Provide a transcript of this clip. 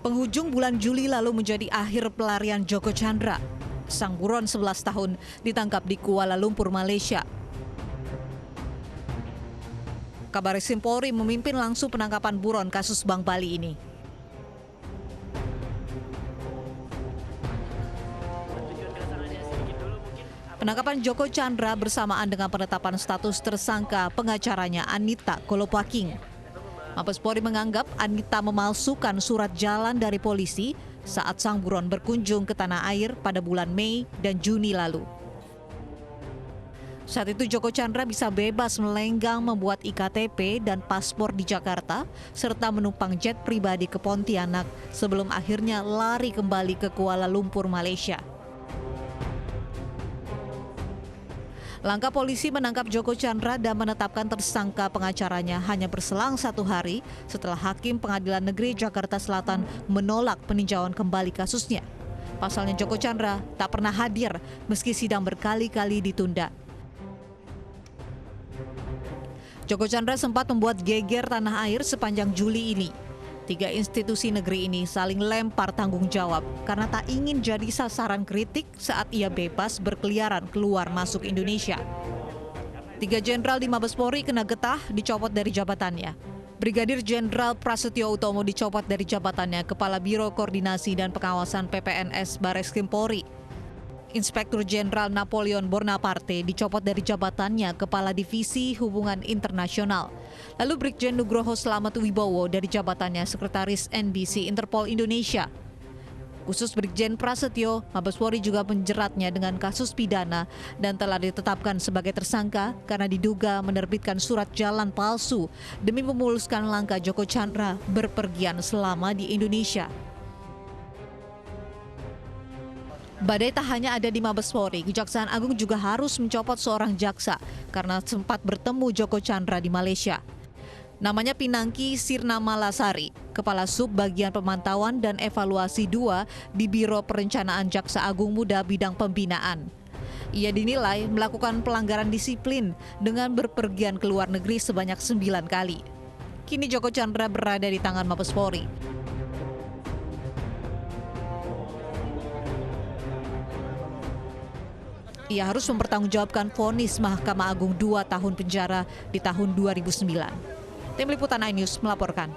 Penghujung bulan Juli lalu menjadi akhir pelarian Joko Chandra. Sang buron 11 tahun ditangkap di Kuala Lumpur, Malaysia. Kabareskrim Polri memimpin langsung penangkapan buron kasus Bank Bali ini. Penangkapan Joko Chandra bersamaan dengan penetapan status tersangka pengacaranya Anita Kolopaking. Mabes Polri menganggap Anita memalsukan surat jalan dari polisi saat sang buron berkunjung ke tanah air pada bulan Mei dan Juni lalu. Saat itu Joko Chandra bisa bebas melenggang membuat IKTP dan paspor di Jakarta serta menumpang jet pribadi ke Pontianak sebelum akhirnya lari kembali ke Kuala Lumpur, Malaysia. Langkah polisi menangkap Joko Chandra dan menetapkan tersangka pengacaranya hanya berselang 1 hari setelah Hakim Pengadilan Negeri Jakarta Selatan menolak peninjauan kembali kasusnya. Pasalnya Joko Chandra tak pernah hadir meski sidang berkali-kali ditunda. Joko Chandra sempat membuat geger tanah air sepanjang Juli ini. 3 institusi negeri ini saling lempar tanggung jawab karena tak ingin jadi sasaran kritik saat ia bebas berkeliaran keluar masuk Indonesia. 3 jenderal di Mabes Polri kena getah dicopot dari jabatannya. Brigadir Jenderal Prasetyo Utomo dicopot dari jabatannya Kepala Biro Koordinasi dan Pengawasan PPNS Bareskrim Polri. Inspektur Jenderal Napoleon Bonaparte dicopot dari jabatannya Kepala Divisi Hubungan Internasional. Lalu Brigjen Nugroho Slamet Wibowo dari jabatannya Sekretaris NBC Interpol Indonesia. Khusus Brigjen Prasetyo, Mabes Polri juga menjeratnya dengan kasus pidana dan telah ditetapkan sebagai tersangka karena diduga menerbitkan surat jalan palsu demi memuluskan langkah Joko Chandra berpergian selama di Indonesia. Badai tak hanya ada di Mabes Polri, Kejaksaan Agung juga harus mencopot seorang jaksa karena sempat bertemu Joko Chandra di Malaysia. Namanya Pinangki Sirnamalasari, Kepala Sub Bagian Pemantauan dan Evaluasi 2 di Biro Perencanaan Jaksa Agung Muda Bidang Pembinaan. Ia dinilai melakukan pelanggaran disiplin dengan berpergian ke luar negeri sebanyak 9 kali. Kini Joko Chandra berada di tangan Mabes Polri. Ia harus mempertanggungjawabkan vonis Mahkamah Agung 2 tahun penjara di tahun 2009. Tim Liputan iNews melaporkan.